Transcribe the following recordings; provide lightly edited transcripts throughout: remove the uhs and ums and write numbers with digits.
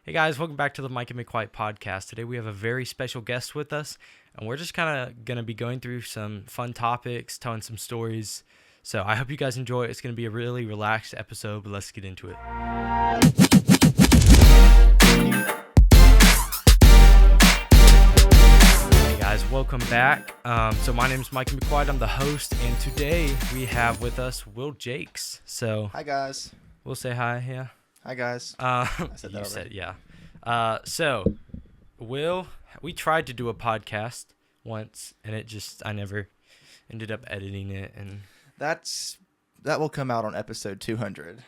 Hey guys, welcome back to the Mike and McQuite podcast. Today we have a very special guest with us, and we're just kind of going to be going through some fun topics, telling some stories. So I hope you guys enjoy it. It's going to be a really relaxed episode, but let's get into it. Hey guys, welcome back. So my name is Mike McQuite. I'm the host, and today we have with us Will Jakes. So Hi guys. we'll say hi, yeah. Hi guys. I said that you already. said yeah. So, Will, we tried to do a podcast once, and I never ended up editing it, and That will come out on episode 200.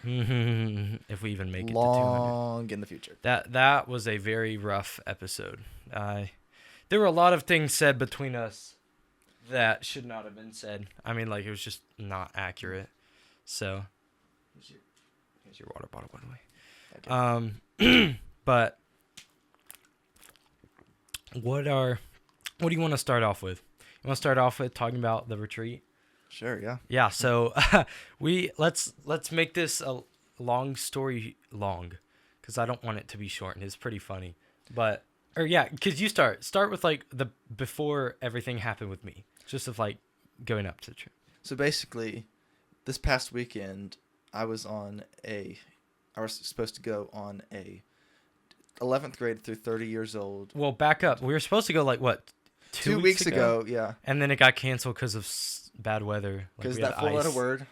if we even make it to 200. Long in the future. That was a very rough episode. There were a lot of things said between us that should not have been said. I mean, like, it was just not accurate. So, here's your water bottle, by the way. But what do you want to start off with? You want to start off with talking about the retreat? Sure, yeah. Yeah, so let's make this a long story long, because I don't want it to be shortened. It's pretty funny. Because you start with like the before everything happened with me, just of like going up to the trip. So basically, this past weekend, I was supposed to go on a 11th grade through 30 years old. Well, back up. We were supposed to go like what? 2 weeks ago, yeah. And then it got canceled because of bad weather. Because that four-letter word.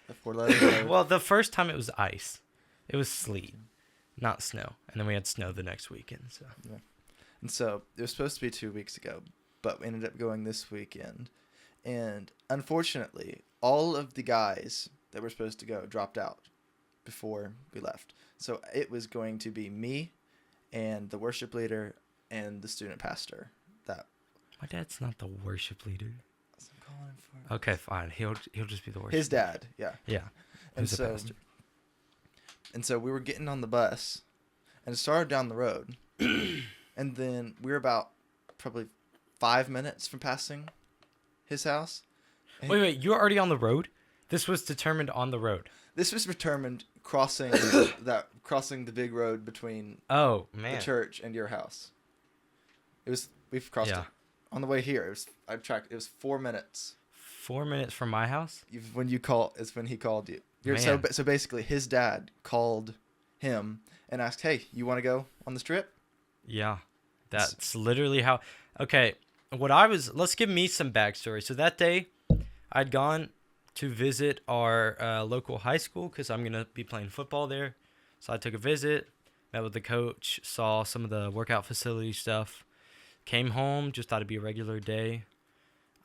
The four-letter word. Well, the first time it was ice. It was sleet, not snow. And then we had snow the next weekend. So. Yeah. And so it was supposed to be 2 weeks ago, but we ended up going this weekend. And unfortunately, all of the guys that were supposed to go dropped out before we left. So it was going to be me and the worship leader and the student pastor. My dad's not the worship leader. That's what I'm calling him for. Okay, fine. He'll just be the worship. His dad, yeah. Yeah. And Who's the pastor? so we were getting on the bus, and it started down the road, and then we were about probably 5 minutes from passing his house. Wait, you're already on the road? This was determined on the road. This was determined crossing the big road between Oh man, the church and your house. We've crossed it on the way here. It was 4 minutes. 4 minutes from my house? When he called you. Man. So basically, his dad called him and asked, "Hey, you want to go on this trip?" Yeah, that's literally how. Okay, let's give me some backstory. So that day, I'd gone to visit our local high school because I'm gonna be playing football there. So I took a visit, met with the coach, saw some of the workout facility stuff. Came home, just thought it'd be a regular day.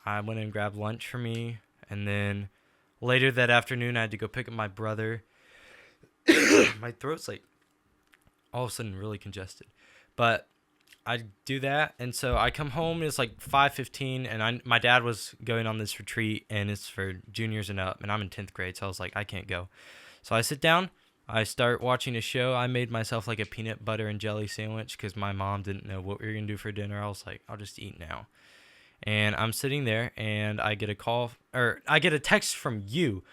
I went and grabbed lunch for me, and then later that afternoon, I had to go pick up my brother. My throat's like all of a sudden really congested, but I do that, and so I come home. It's like 5:15, and my dad was going on this retreat, and it's for juniors and up, and I'm in 10th grade, so I was like, I can't go. So I sit down. I start watching a show. I made myself like a peanut butter and jelly sandwich because my mom didn't know what we were going to do for dinner. I was like, I'll just eat now. And I'm sitting there, and I get a text from you.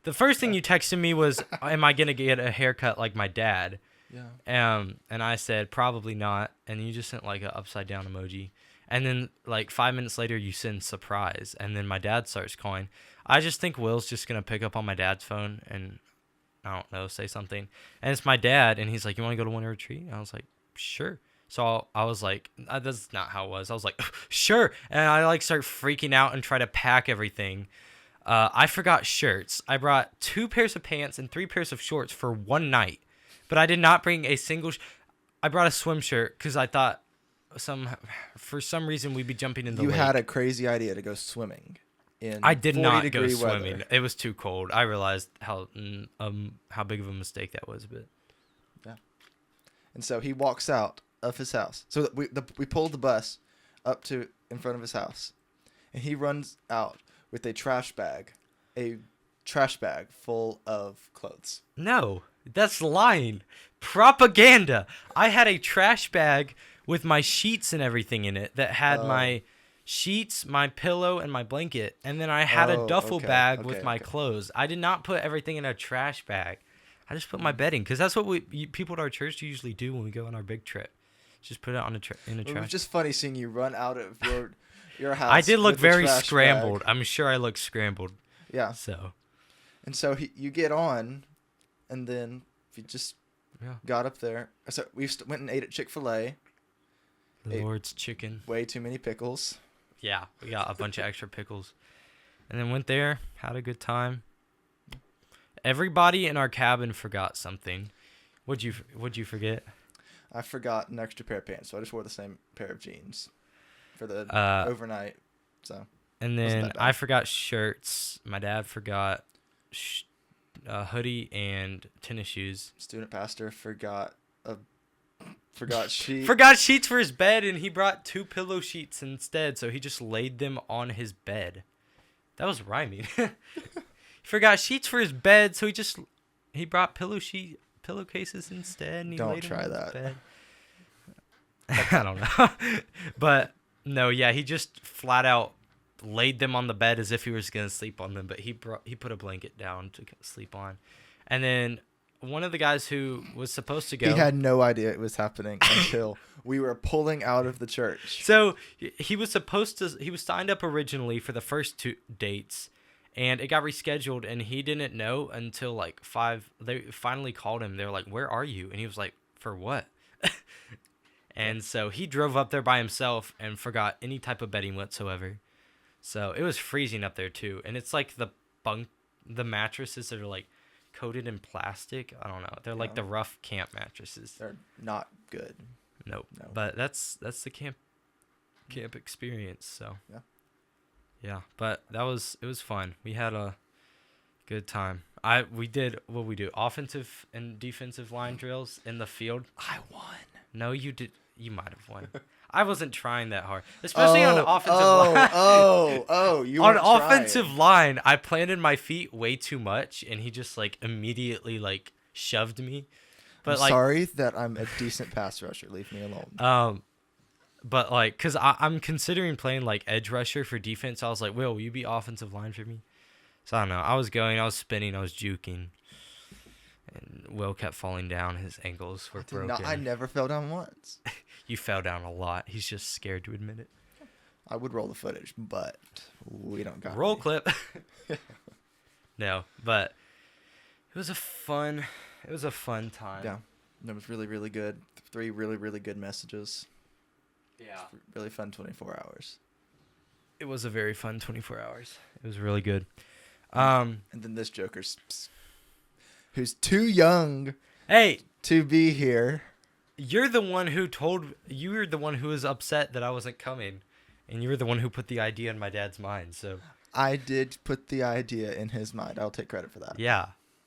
The first thing you texted me was, am I going to get a haircut like my dad? Yeah. And I said, probably not. And you just sent like an upside down emoji. And then like 5 minutes later, you send surprise. And then my dad starts calling. I just think Will's just going to pick up on my dad's phone and I don't know, say something. And it's my dad, and he's like, you want to go to winter retreat? And I was like, sure. So I was like, that's not how it was. I was like, sure. And I like start freaking out and try to pack everything. I forgot shirts. I brought 2 pairs of pants and 3 pairs of shorts for one night. But I did not bring a single... I brought a swim shirt because I thought for some reason we'd be jumping in the lake. You had a crazy idea to go swimming. I did not go weather. swimming. It was too cold. I realized how big of a mistake that was, but yeah. And so he walks out of his house. So we pulled the bus up to in front of his house, and he runs out with a trash bag full of clothes. No, that's lying. Propaganda. I had a trash bag with my sheets and everything in it that had my sheets, my pillow, and my blanket. And then I had a duffel bag with my clothes. I did not put everything in a trash bag. I just put my bed in because that's what people at our church usually do when we go on our big trip. Just put it on in a It trash. was just funny seeing you run out of your house. I did look with a very trash scrambled. bag. I'm sure I looked scrambled. Yeah. So. And so you get on, and then you just got up there. So we went and ate at Chick-fil-A. The Lord's chicken. Way too many pickles. Yeah, we got a bunch of extra pickles. And then went there, had a good time. Everybody in our cabin forgot something. What'd you forget? I forgot an extra pair of pants, so I just wore the same pair of jeans for the overnight. So. And then I forgot shirts. My dad forgot hoodie and tennis shoes. Student pastor forgot sheets. Forgot sheets for his bed, and he brought 2 pillow sheets instead, so he just laid them on his bed. That was rhyming. He forgot sheets for his bed, so he brought pillowcases instead, and he Don't laid them try on that. his bed. I don't know. But no, yeah, he just flat out laid them on the bed as if he was gonna sleep on them, but he put a blanket down to sleep on. And then one of the guys who was supposed to go, he had no idea it was happening until we were pulling out of the church. So he was signed up originally for the first 2 dates, and it got rescheduled, and he didn't know until like 5. They finally called him. They were like, "Where are you?" And he was like, "For what?" And so he drove up there by himself and forgot any type of bedding whatsoever. So it was freezing up there too, and it's like the mattresses that are like coated in plastic. I don't know. They're like the rough camp mattresses. They're not good. Nope. No. But that's the camp experience. So yeah. But it was fun. We had a good time. We did what we do, offensive and defensive line drills in the field. I won. No, you did. You might have won. I wasn't trying that hard, especially on the offensive line. You on weren't offensive trying. line, I planted my feet way too much, and he just like immediately like shoved me. But I'm sorry that I'm a decent pass rusher. Leave me alone. But like, cause I'm considering playing like edge rusher for defense. I was like, will you be offensive line for me? So I don't know. I was spinning, I was juking, and Will kept falling down. His ankles were broken. I never fell down once. You fell down a lot. He's just scared to admit it. I would roll the footage, but we don't got roll any. clip. No, but it was a fun time. Yeah, it was really, really good. 3 really, really good messages. Yeah. Really fun 24 hours. It was a very fun 24 hours. It was really good. And then this Joker's, who's too young to be here. You're the one who was upset that I wasn't coming, and you were the one who put the idea in my dad's mind. So I did put the idea in his mind. I'll take credit for that. Yeah.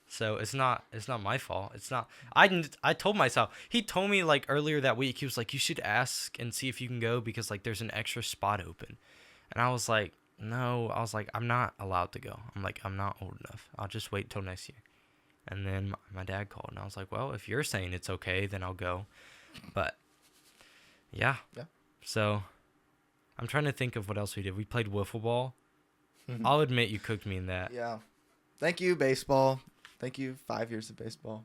So it's not my fault. It's not. I told myself. He told me like earlier that week. He was like, "You should ask and see if you can go because like there's an extra spot open." And I was like, "No." I was like, "I'm not allowed to go." I'm like, "I'm not old enough. I'll just wait till next year." And then my dad called, and I was like, "Well, if you're saying it's okay, then I'll go." But yeah. So I'm trying to think of what else we did. We played wiffle ball. I'll admit you cooked me in that. Yeah. Thank you, baseball. Thank you, 5 years of baseball.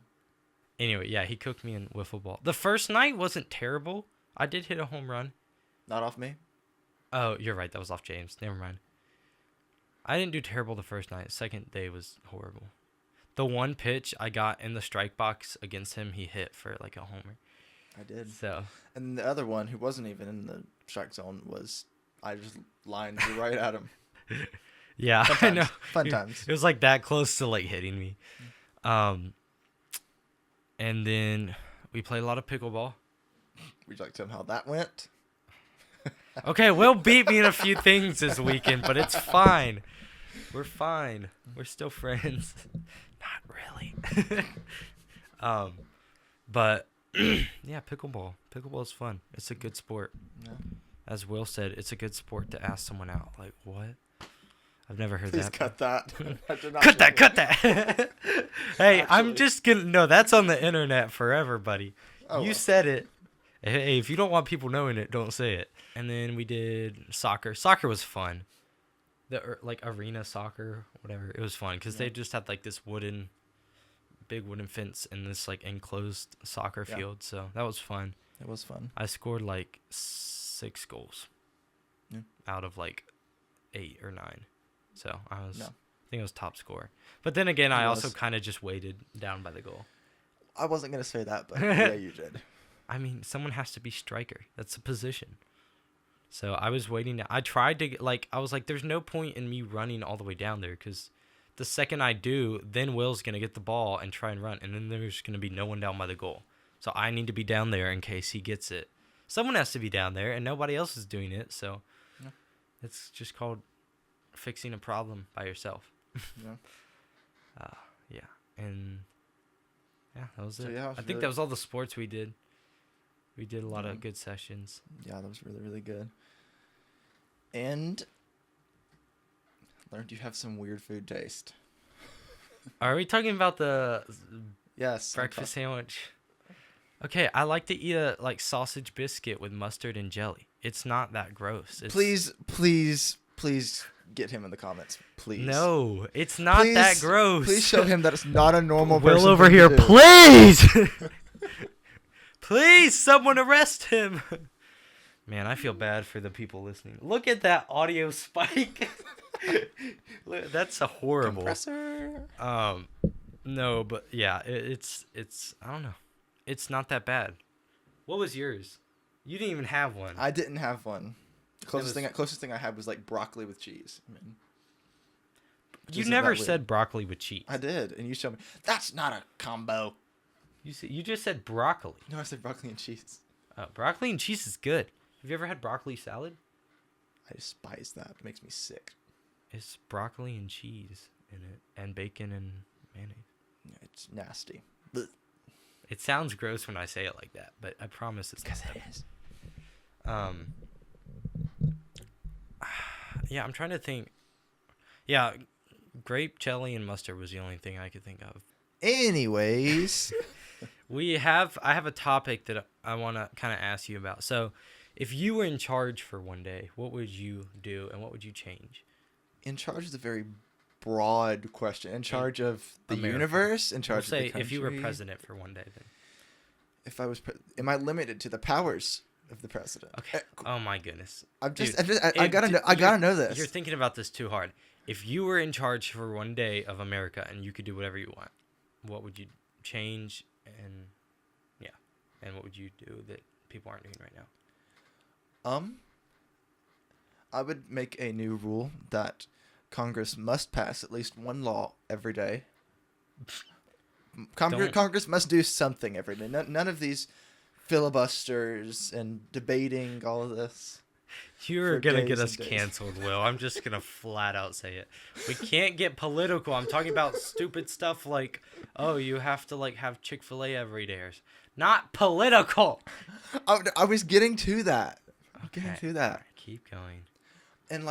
Anyway, yeah, he cooked me in wiffle ball. The first night wasn't terrible. I did hit a home run. Not off me? Oh, you're right. That was off James. Never mind. I didn't do terrible the first night. Second day was horrible. The one pitch I got in the strike box against him, he hit for like a homer. I did. So. And the other one, who wasn't even in the strike zone, I just lined right at him. Yeah, I know. Fun times. It was like that close to like hitting me. And then we played a lot of pickleball. Would you like to tell him how that went? Okay, Will beat me in a few things this weekend, but it's fine. We're fine. We're still friends. Not really. But yeah, pickleball. Pickleball is fun. It's a good sport. Yeah. As Will said, it's a good sport to ask someone out. Like, what? I've never heard Please that. cut that. Cut that. Hey, I'm just gonna. No, that's on the internet forever, buddy. Oh, you said it. Hey, if you don't want people knowing it, don't say it. And then we did soccer. Soccer was fun. Like arena soccer, whatever. It was fun because they just had like this wooden big wooden fence in this like enclosed soccer Yeah. field. So that was fun. It was fun. I scored like 6 goals Yeah. out of like 8 or 9. So I No. think I was top scorer. But then again, I It also was. kind of just waited down by the goal. I wasn't gonna say that, but yeah, you did. I mean, someone has to be striker. That's a position. So I was waiting. I tried to I was like, there's no point in me running all the way down there because the second I do, then Will's gonna get the ball and try and run, and then there's gonna be no one down by the goal. So I need to be down there in case he gets it. Someone has to be down there, and nobody else is doing it. So Yeah. it's just called fixing a problem by yourself. Yeah. Yeah, and yeah, that was So, it. yeah, it I was think really- that was all the sports we did. We did a lot Yeah. of good sessions. Yeah, that was really, really good. And learned you have some weird food taste. Are we talking about the Yes. breakfast sandwich? Okay, I like to eat a sausage biscuit with mustard and jelly. It's not that gross. It's, Please get him in the comments. Please. No, it's not that Please- gross. Please show him that it's not a normal person. Will over thing to here, do. please. Please, someone arrest him. Man, I feel bad for the people listening. Look at that audio spike. Look, that's a horrible. Compressor. No, but yeah, it's I don't know. It's not that bad. What was yours? You didn't even have one. I didn't have one. The closest was- thing I had was like broccoli with cheese. I mean, You isn't never that weird? said broccoli with cheese. I did, and you showed me that's not a combo. You just said broccoli. No, I said broccoli and cheese. Broccoli and cheese is good. Have you ever had broccoli salad? I despise that. It makes me sick. It's broccoli and cheese in it, and bacon and mayonnaise. Yeah, it's nasty. Blech. It sounds gross when I say it like that, but I promise it's not that. is. Yeah, I'm trying to think. Yeah, grape jelly and mustard was the only thing I could think of. Anyways, I have a topic that I want to kind of ask you about. So, if you were in charge for one day, what would you do and what would you change? in charge is a very broad question. In charge of the America. universe, in We'll charge of the say country. if you were president for one day, then. If I was, am I limited to the powers of the president? Okay. Oh my goodness. I'm just, Dude, I gotta know. I gotta know this. You're thinking about this too hard. If you were in charge for one day of America and you could do whatever you want, what would you change and what would you do that people aren't doing right now? I would make a new rule that Congress must pass at least one law every day. Congress must do something every day. None of these filibusters and debating all of this. You're For gonna days get and us days. canceled, Will. I'm just gonna flat out say it. We can't get political. I'm talking about stupid stuff like, oh, you have to have Chick-fil-A every day. Not political. I was getting to that. I'm getting Okay. to that. Keep going. And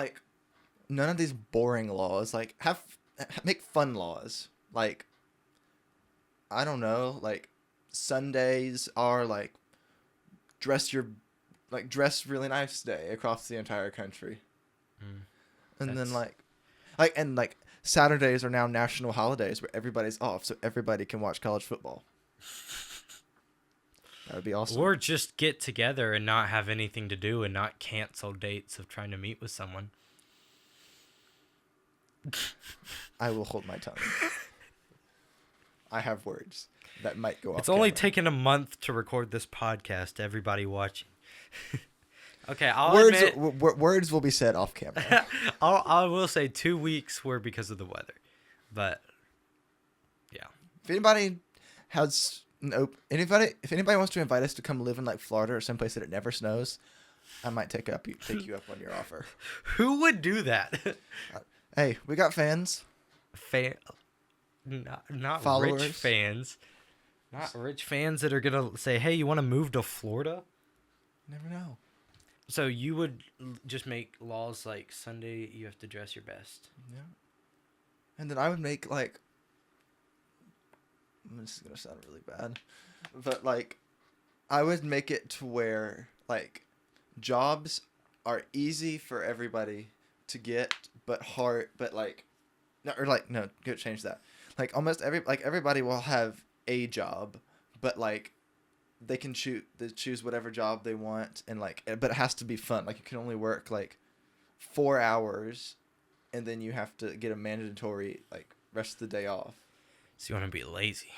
none of these boring laws. Make fun laws. I don't know. Sundays are dress really nice day across the entire country. And then Saturdays are now national holidays where everybody's off, so everybody can watch college football. That would be awesome. Or just get together and not have anything to do and not cancel dates of trying to meet with someone. I will hold my tongue. I have words that might go off. It's only camera. taken a month to record this podcast, everybody watching. Okay, Words will be said off camera. I will say 2 weeks were because of the weather. But yeah. If anybody if anybody wants to invite us to come live in Florida or someplace that it never snows, I might take you up on your offer. Who would do that? Hey, we got fans. Not Followers. rich fans. Not rich fans that are going to say, "Hey, you want to move to Florida?" Never know. So you would just make laws like Sunday you have to dress your best. Yeah. And then I would make this is gonna sound really bad, but I would make it to where jobs are easy for everybody to get, but hard, but no, go change that. Like almost everybody will have a job, but like they can choose whatever job they want, and like but it has to be fun. Like you can only work like 4 hours, and then you have to get a mandatory like rest of the day off. So you want to be lazy.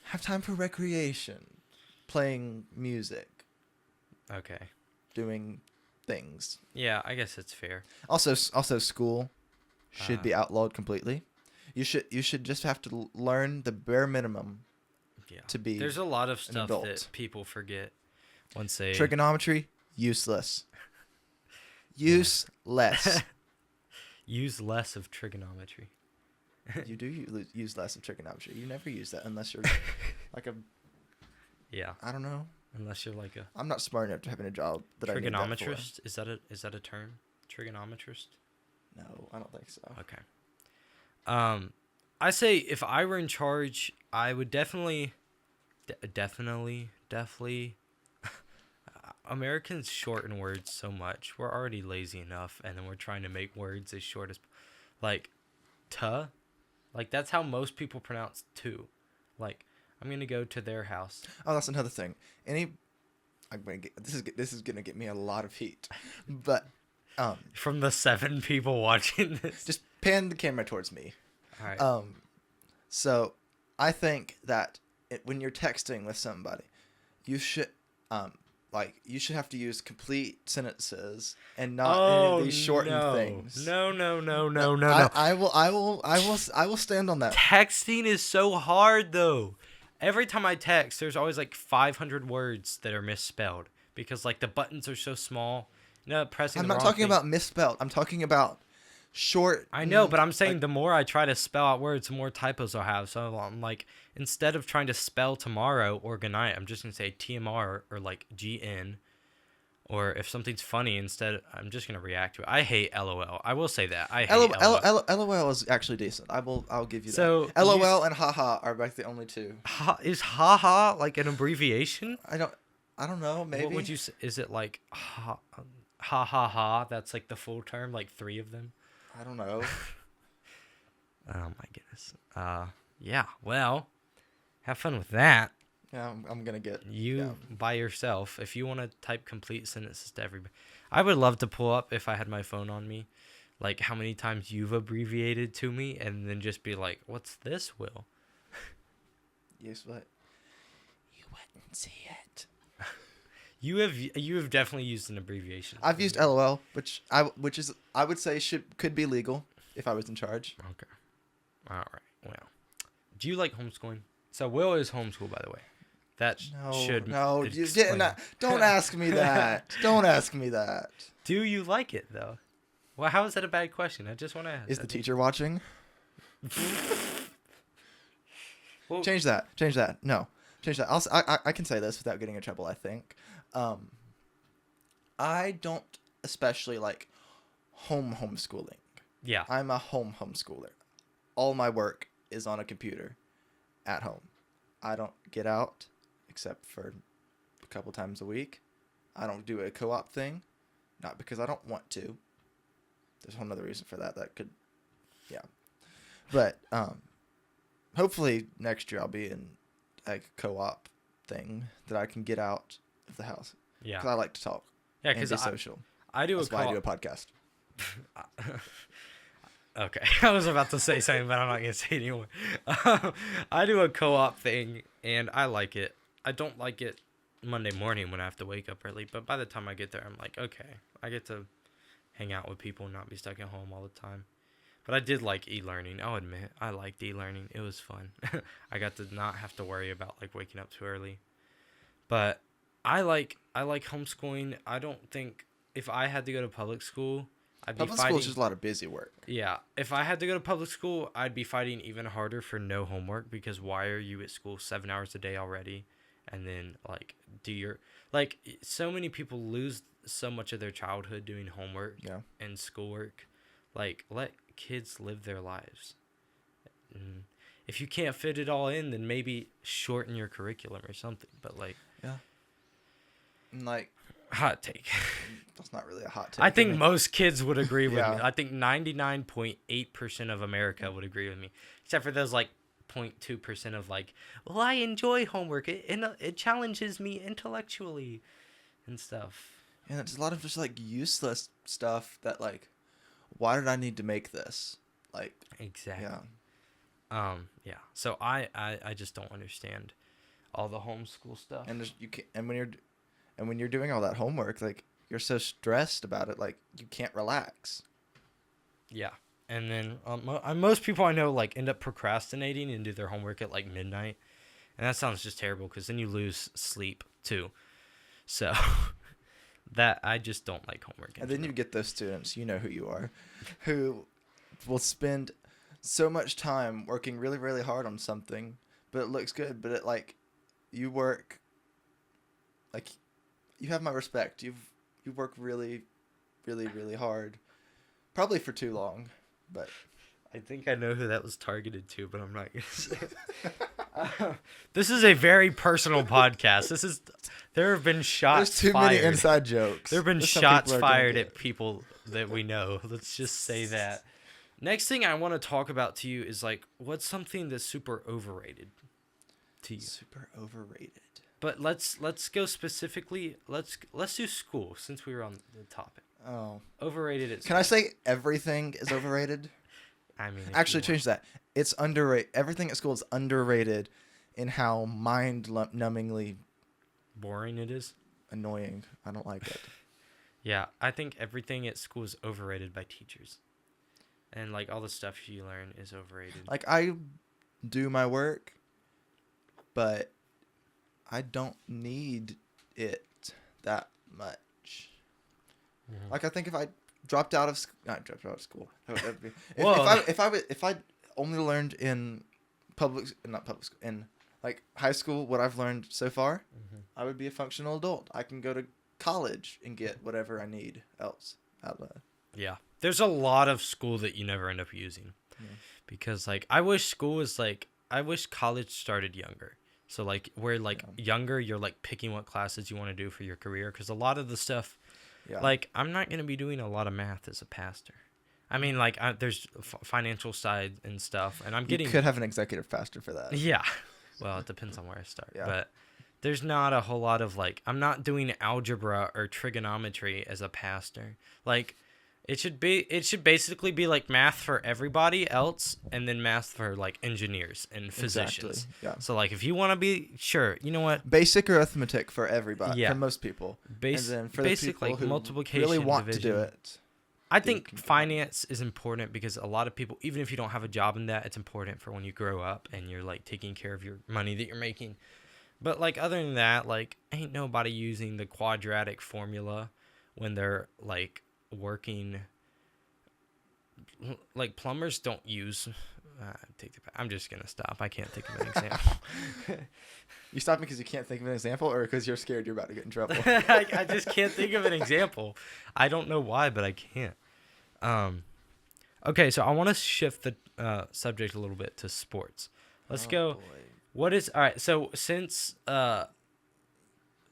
Have time for recreation, playing music, Okay. doing things. Yeah, I guess it's fair. Also school should be outlawed completely. You should just have to learn the bare minimum Yeah. to be There's a lot of an stuff adult. that people forget once they Trigonometry, useless. Useless. use less of trigonometry. You do use less of trigonometry. You never use that unless you're like a, Yeah. I don't know. Unless you're like a I'm not smart enough to have a job that I need that for. trigonometrist. Is that a term? Trigonometrist? No, I don't think so. Okay. I say if I were in charge, I would definitely. Americans shorten words so much. We're already lazy enough, and then we're trying to make words as short as, like, tuh. Like that's how most people pronounce to. Like I'm gonna go to their house. Oh, that's another thing. This is gonna get me a lot of heat, but From the 7 people watching this. just pan the camera towards me. All right. So I think that when you're texting with somebody, you should you should have to use complete sentences and not any of these shortened things. No. I will stand on that. Texting is so hard though. Every time I text, there's always like 500 words that are misspelled because like the buttons are so small. No, pressing. I'm not talking about misspelled. I'm talking about short. I know, but I'm saying the more I try to spell out words, the more typos I'll have. So I'm like, instead of trying to spell tomorrow or good night, I'm just gonna say TMR or like GN. Or if something's funny, instead, I'm just gonna react to it. I hate LOL. I will say that I hate LOL. LOL is actually decent. I'll give you that. So LOL and haha are like the only two. Is haha like an abbreviation? I don't know. Maybe. What would you say? Is it like ha ha? That's like the full term, like 3 of them. I don't know. Oh my goodness. Yeah. Well, have fun with that. Yeah, I'm gonna get by yourself. If you want to type complete sentences to everybody, I would love to pull up if I had my phone on me, like how many times you've abbreviated to me, and then just be like, "What's this, Will?" Yes, what? You wouldn't see it. You have definitely used an abbreviation. I've used LOL, which I would say could be legal if I was in charge. Okay. All right. Well, do you like homeschooling? So Will is homeschooled, by the way. You didn't. Don't ask me that. Don't ask me that. Do you like it though? Well, how is that a bad question? I just want to ask. Is the teacher watching? Well, Change that. No, change that. I can say this without getting in trouble. I think. I don't especially like homeschooling. Yeah. I'm a homeschooler. All my work is on a computer at home. I don't get out except for a couple times a week. I don't do a co-op thing, not because I don't want to. There's one other reason for that could, yeah. But hopefully next year I'll be in a co-op thing that I can get out of the house. Yeah. Because I like to talk. Yeah, because because be social. I do That's why I do a podcast. Okay, I was about to say something, but I'm not gonna say it anymore. I do a co-op thing, and I like it. I don't like it Monday morning when I have to wake up early, but by the time I get there, I'm like, okay, I get to hang out with people and not be stuck at home all the time. But I did like e-learning. I'll admit, I liked e-learning. It was fun. I got to not have to worry about like waking up too early. But I like homeschooling. I don't think if I had to go to public school, I'd be fighting. Public school is just a lot of busy work. Yeah, if I had to go to public school, I'd be fighting even harder for no homework because why are you at school 7 hours a day already? And then so many people lose so much of their childhood doing homework and schoolwork. Like, let kids live their lives. And if you can't fit it all in, then maybe shorten your curriculum or something. But yeah. And like, Hot take. That's not really a hot take. I think most kids would agree with Yeah. me. I think 99.8% of America would agree with me, except for those like 0.2% of like, well, I enjoy homework. It challenges me intellectually and stuff. And it's a lot of just like useless stuff that like, why did I need to make this? Like, Exactly. yeah. Yeah. So I just don't understand all the homeschool stuff. And you can and when you're doing all that homework, like you're so stressed about it, like you can't relax. Yeah. And then most people I know like end up procrastinating and do their homework at like midnight. And that sounds just terrible because then you lose sleep too. So that I just don't like homework. And then you get those students, you know who you are, who will spend so much time working really, really hard on something, but it looks good. But it like you work, like you have my respect. You work really, really, really hard, probably for too long, but I think I know who that was targeted to, but I'm not gonna say it. This is a very personal podcast. There have been shots there's too fired. many inside jokes. There have been There's some shots people are gonna fired get- at people that we know. Let's just say that. Next thing I want to talk about to you is like, what's something that's super overrated to you? Super overrated. But let's go specifically. Let's do school since we were on the topic. Oh, Overrated at can I say everything is overrated? I mean, if Actually, you change that. It's underrated. Everything at school is underrated in how mind-numbingly want. Boring it is. annoying. I don't like it. Yeah, I think everything at school is overrated by teachers. And like all the stuff you learn is overrated. Like I do my work, but I don't need it that much. Mhm. Like I think if I dropped out of not dropped out of school. That'd be, Well- if I only learned in not public school, in like high school what I've learned so far, Mhm. I would be a functional adult. I can go to college and get whatever I need else out of that. Yeah. There's a lot of school that you never end up using. Yeah. Because like I wish college started younger. So like where like younger you're like picking what classes you want to do for your career, cuz a lot of the stuff Yeah. like I'm not going to be doing a lot of math as a pastor. I mean like there's financial side and stuff and I'm getting You could have an executive pastor for that. Yeah. Well, it depends on where I start. Yeah. But there's not a whole lot of like I'm not doing algebra or trigonometry as a pastor. Like it should basically be like math for everybody else and then math for like engineers and physicians. Exactly. Yeah. So like if you want to be sure, you know what? Basic arithmetic for everybody, Yeah. for most people. And then for basic the people like who multiplication really want division. to do it. I do think computer. finance is important because a lot of people, even if you don't have a job in that, it's important for when you grow up and you're like taking care of your money that you're making. But like other than that, like ain't nobody using the quadratic formula when they're like working. Like plumbers don't use. I'm just gonna stop. I can't think of an example. You stop because you can't think of an example, or because you're scared you're about to get in trouble. I just can't think of an example. I don't know why, but I can't. Okay, so I want to shift the subject a little bit to sports. Let's go. Boy. What is all right? So since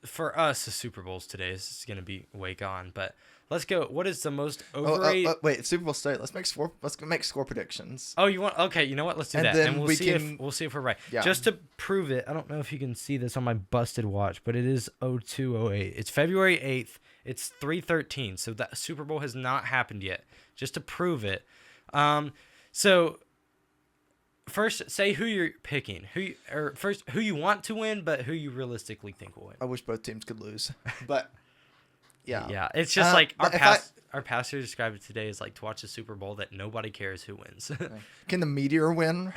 for us the Super Bowl's today, this is gonna be way gone. But let's go. What is the most overrated? Wait, Super Bowl straight. Let's make score predictions. Oh, you want? Okay, you know what? Let's do And that, then and we'll we see can- if we're right. Yeah. Just to prove it, I don't know if you can see this on my busted watch, but it is 0208. It's February 8th. It's 3:13. So that Super Bowl has not happened yet. Just to prove it. So first, say who you're picking. Who you want to win, but who you think will win. I wish both teams could lose, but yeah. Yeah, it's just like but if our pastor described it today as like to watch the Super Bowl that nobody cares who wins. Can the Meteor win?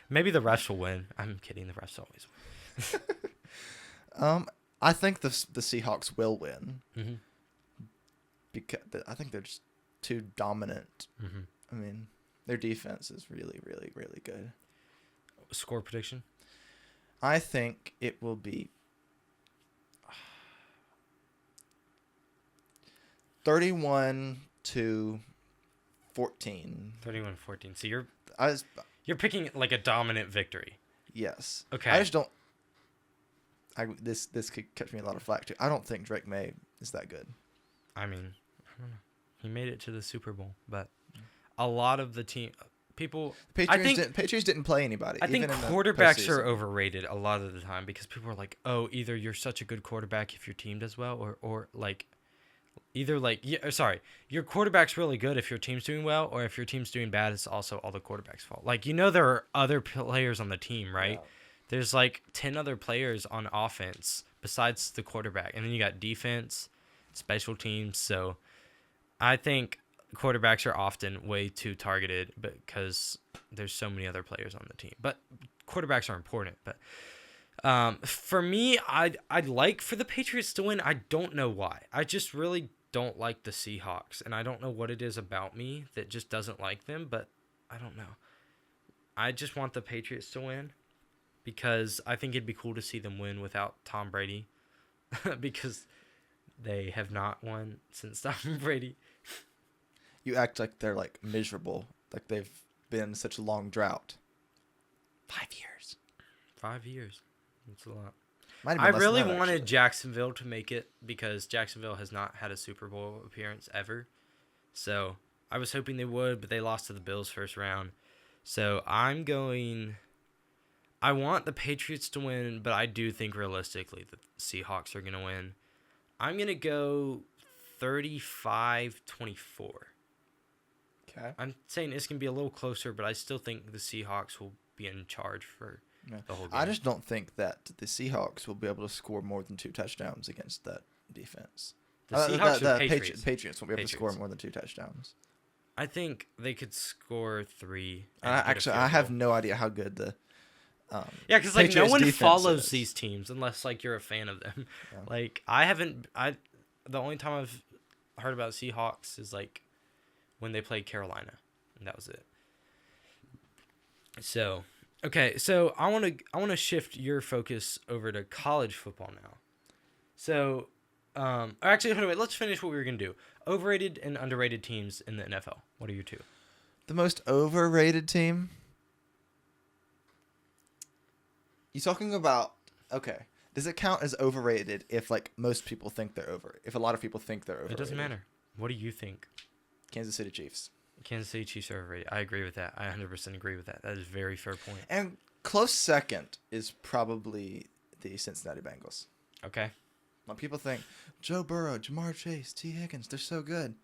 Maybe the refs will win. I'm kidding. The refs always win. I think the Seahawks will win Mm-hmm. because I think they're just too dominant. Mm-hmm. I mean, their defense is really, really, really good. Score prediction? I think it will be 31-14. 31-14. So I was you're picking like a dominant victory. yes. Okay. I just don't. this could catch me a lot of flack too. I don't think Drake May is that good. I mean, I don't know. He made it to the Super Bowl, but a lot of the people. Patriots didn't play anybody. I think even in the quarterbacks are postseason. overrated a lot of the time because people are like, oh, either you're such a good quarterback if your team does well, or like, either like, yeah, sorry, your quarterback's really good if your team's doing well, or if your team's doing bad, it's also all the quarterback's fault. Like, there are other players on the team, right? Yeah. There's like 10 other players on offense besides the quarterback, and then you got defense, special teams. So I think quarterbacks are often way too targeted because there's so many other players on the team. But quarterbacks are important. But for me, I'd like for the Patriots to win. I don't know why. I just really don't like the Seahawks, and I don't know what it is about me that just doesn't like them, but I don't know. I just want the Patriots to win because I think it'd be cool to see them win without Tom Brady because they have not won since Tom Brady. You act like they're like miserable, like they've been in such a long drought. 5 years. 5 years. That's a lot. Might have I been less than really that, wanted actually. Jacksonville to make it because Jacksonville has not had a Super Bowl appearance ever. So I was hoping they would, but they lost to the Bills first round. So I want the Patriots to win, but I do think realistically the Seahawks are going to win. I'm going to go 35-24. Okay. I'm saying it's going to be a little closer, but I still think the Seahawks will be in charge for Yeah. the whole game. I just don't think that the Seahawks will be able to score more than 2 touchdowns against that defense. The Seahawks or the Patriots? Patriots won't be able to score Patriots. more than 2 touchdowns. I think they could score 3. Actually, I have no idea how good the Yeah, because like no Patriots one defense follows is. these teams unless like you're a fan of them. Yeah. Like the only time I've heard about Seahawks is like when they played Carolina, and that was it. So okay, so I want to shift your focus over to college football now. So, actually, hold on, wait. Let's finish what we were gonna do. Overrated and underrated teams in the NFL. What are your two? The most overrated team? You talking about... Okay. Does it count as overrated if, like, most people think they're over... If a lot of people think they're overrated? It doesn't matter. What do you think? Kansas City Chiefs. Kansas City Chiefs are overrated. I agree with that. I 100% agree with that. That is a very fair point. And close second is probably the Cincinnati Bengals. Okay. When people think, Joe Burrow, Jamar Chase, T. Higgins, they're so good.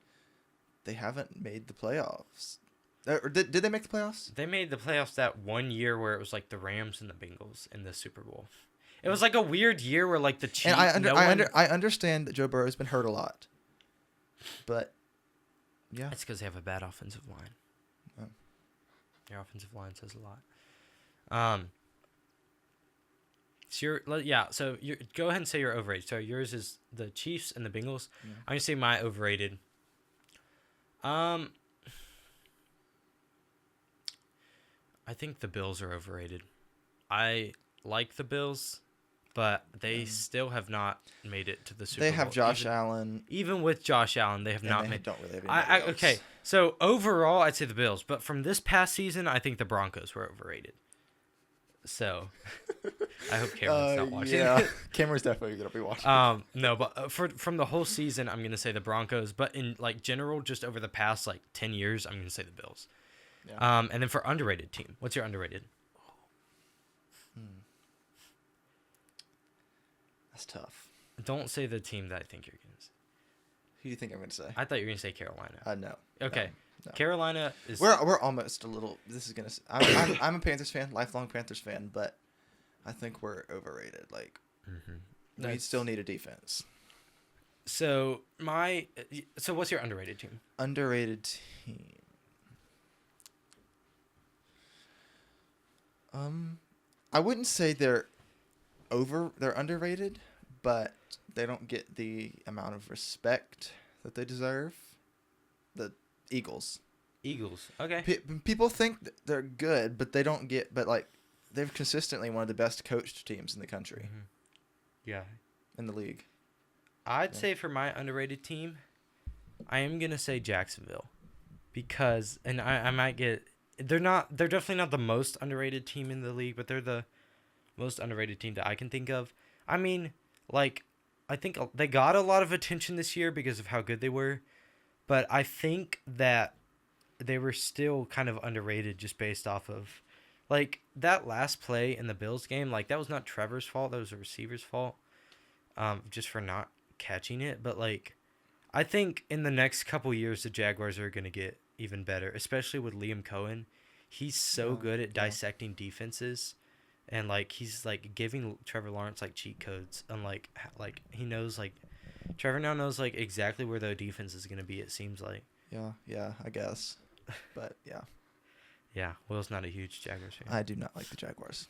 They haven't made the playoffs. Or did they make the playoffs? They made the playoffs that one year where it was like the Rams and the Bengals in the Super Bowl. It was like a weird year where like the Chiefs. And I understand that Joe Burrow's been hurt a lot. But, yeah. It's because they have a bad offensive line. Oh. Their offensive line says a lot. So go ahead and say you're overrated. So yours is the Chiefs and the Bengals. Yeah. I'm gonna say my overrated. I think the Bills are overrated. I like the Bills, but they still have not made it to the Super Bowl. They have Josh Allen. Even with Josh Allen, they have And not they made. don't really have anybody else. Okay, so overall, I'd say the Bills, but from this past season, I think the Broncos were overrated. So, I hope Cameron's not watching. Yeah, Cameron's definitely gonna be watching. No, but from the whole season, I'm gonna say the Broncos. But in like general, just over the past like 10 years, I'm gonna say the Bills. Yeah. And then for underrated team, what's your underrated? That's tough. Don't say the team that I think you're gonna say. Who do you think I'm gonna say? I thought you were gonna say Carolina. No. Okay, No. Carolina is. We're almost a little. This is gonna. I'm a Panthers fan, lifelong Panthers fan, but I think we're overrated. Like, we still need a defense. So what's your underrated team? Underrated team. I wouldn't say they're underrated, but they don't get the amount of respect that they deserve. The Eagles. Eagles. Okay. People think that they're good, but they don't get. But like, they're consistently one of the best coached teams in the country, Yeah. in the league. I'd say for my underrated team, I am gonna say Jacksonville, because I might get. They're definitely not the most underrated team in the league, but they're the most underrated team that I can think of. I mean, like, I think they got a lot of attention this year because of how good they were, but I think that they were still kind of underrated just based off of, like, that last play in the Bills game. Like, that was not Trevor's fault. That was the receiver's fault, just for not catching it. But, like, I think in the next couple years, the Jaguars are going to get even better, especially with Liam Cohen. He's so good at dissecting defenses, and like he's like giving Trevor Lawrence like cheat codes, and like he knows like Trevor now knows like exactly where the defense is going to be. It seems like. Yeah, I guess. But yeah, Yeah, Will's not a huge Jaguars fan. I do not like the Jaguars.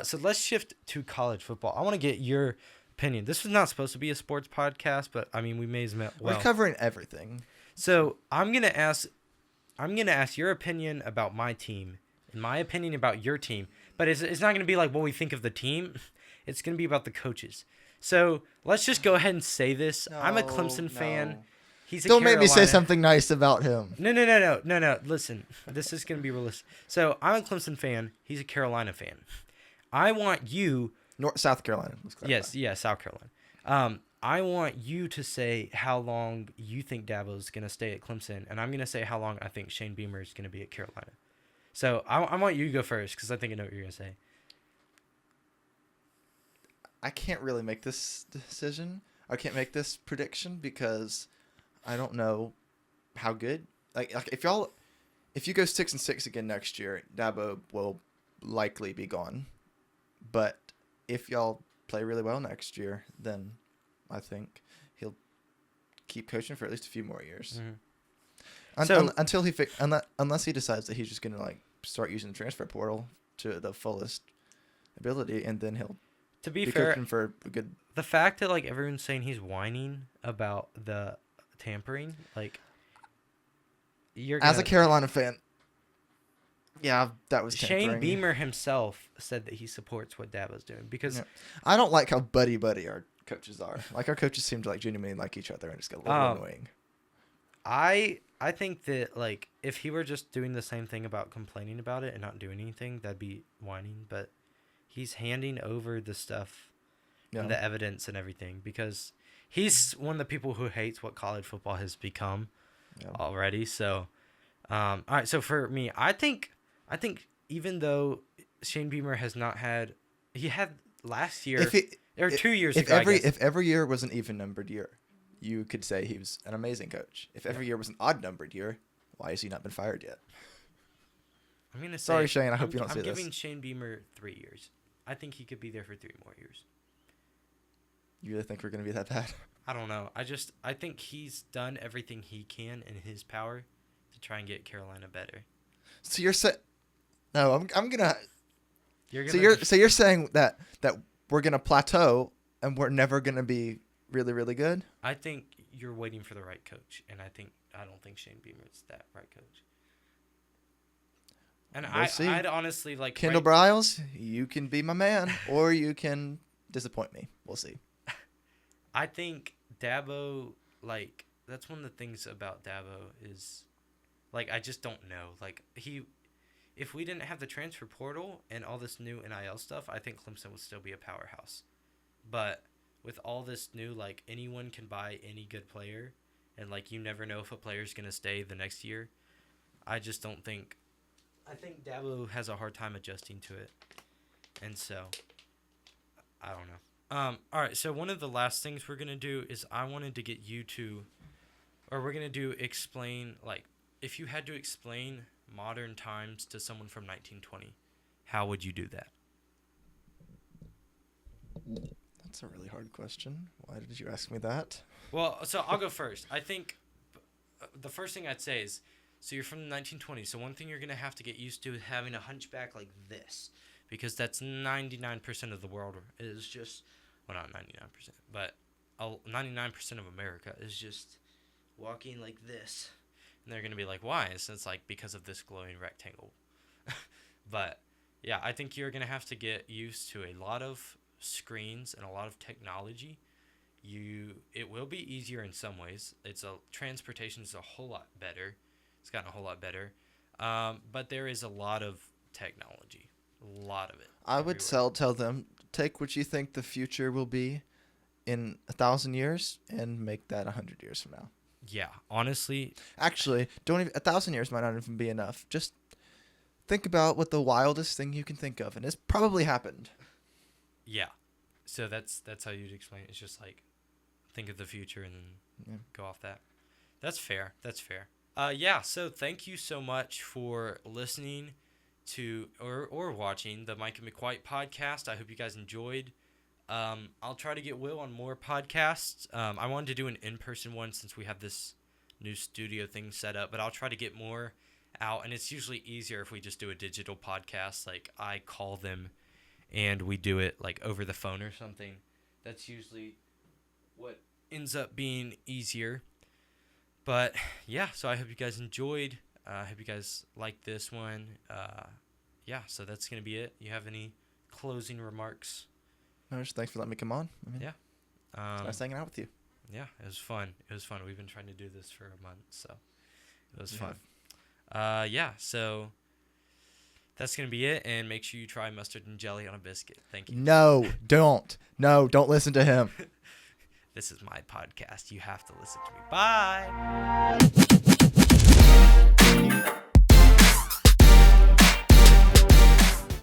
So let's shift to college football. I want to get your opinion. This was not supposed to be a sports podcast, but I mean we may as well. We're covering everything. So I'm gonna ask your opinion about my team, and my opinion about your team. But it's not gonna be like what we think of the team. It's gonna be about the coaches. So let's just go ahead and say this. I'm a Clemson fan. He's a Don't make me say Carolina. something nice about him. No. Listen, this is gonna be realistic. So I'm a Clemson fan. He's a Carolina fan. I want you. South Carolina. Yes, South Carolina. I want you to say how long you think Dabo's going to stay at Clemson, and I'm going to say how long I think Shane Beamer is going to be at Carolina. So I want you to go first because I think I know what you're going to say. I can't really make this decision. I can't make this prediction because I don't know how good. Like if you go 6-6 again next year, Dabo will likely be gone. But if y'all play really well next year, then I think he'll keep coaching for at least a few more years. Mm-hmm. Until unless he decides that he's just gonna like start using the transfer portal to the fullest ability, and then he'll be fair, coaching for a good. The fact that like everyone's saying he's whining about the tampering, like as a Carolina fan. Yeah, that was Shane tampering. Beamer himself said that he supports what Dabo's doing because I don't like how buddy our coaches are. Like our coaches seem to like genuinely like each other and just get a little annoying. I think that like if he were just doing the same thing about complaining about it and not doing anything, that'd be whining. But he's handing over the stuff and the evidence and everything because he's one of the people who hates what college football has become already. So, all right. So for me, I think even though Shane Beamer has not had, he had last year 2 years ago. If every year was an even numbered year, you could say he was an amazing coach. If every year was an odd numbered year, why has he not been fired yet? I'm gonna say. Sorry, Shane. I hope you don't see this. I'm giving this. Shane Beamer 3 years. I think he could be there for 3 more years. You really think we're gonna be that bad? I don't know. I think he's done everything he can in his power to try and get Carolina better. So you're saying? No, I'm gonna. You're So you're saying that we're gonna plateau and we're never gonna be really really good? I think you're waiting for the right coach, and I don't think Shane Beamer is that right coach. And I'd honestly like Kendall Briles, you can be my man, or you can disappoint me. We'll see. I think Dabo, like, that's one of the things about Dabo is, like, I just don't know. Like, if we didn't have the transfer portal and all this new NIL stuff, I think Clemson would still be a powerhouse. But with all this new, like, anyone can buy any good player, and, like, you never know if a player's going to stay the next year, I just don't think. I think Dabo has a hard time adjusting to it. And so, I don't know. All right, so one of the last things we're going to do is I wanted to get you to, or we're going to do explain, like, if you had to explain modern times to someone from 1920, how would you do that? That's a really hard question. Why did you ask me that? Well, so I'll go first. I think the first thing I'd say is, so you're from the 1920s, so one thing you're going to have to get used to is having a hunchback like this, because that's 99% of the world is just, well, not 99%, but 99% of America is just walking like this. And they're going to be like, why? So it's like, because of this glowing rectangle. But, yeah, I think you're going to have to get used to a lot of screens and a lot of technology. It will be easier in some ways. Transportation is a whole lot better. It's gotten a whole lot better. But there is a lot of technology. A lot of it. I would tell them take what you think the future will be in 1,000 years and make that 100 years from now. Yeah, honestly, Actually, don't even 1,000 years might not even be enough. Just think about what the wildest thing you can think of, and it's probably happened. yeah. So that's how you'd explain it. It's just like think of the future and then go off that. That's fair. That's fair. Yeah. So thank you so much for listening to or watching the Mike and McWhite podcast. I hope you guys enjoyed. I'll try to get Will on more podcasts. I wanted to do an in-person one since we have this new studio thing set up, but I'll try to get more out. And it's usually easier if we just do a digital podcast. Like I call them and we do it like over the phone or something. That's usually what ends up being easier. But yeah, so I hope you guys enjoyed. I hope you guys liked this one. Yeah, so that's going to be it. You have any closing remarks? No, just thanks for letting me come on. Yeah. It's nice hanging out with you. Yeah, it was fun. It was fun. We've been trying to do this for a month, so it was Yeah. fun. Yeah, so that's going to be it. And make sure you try mustard and jelly on a biscuit. Thank you. No, don't. No, don't listen to him. This is my podcast. You have to listen to me. Bye.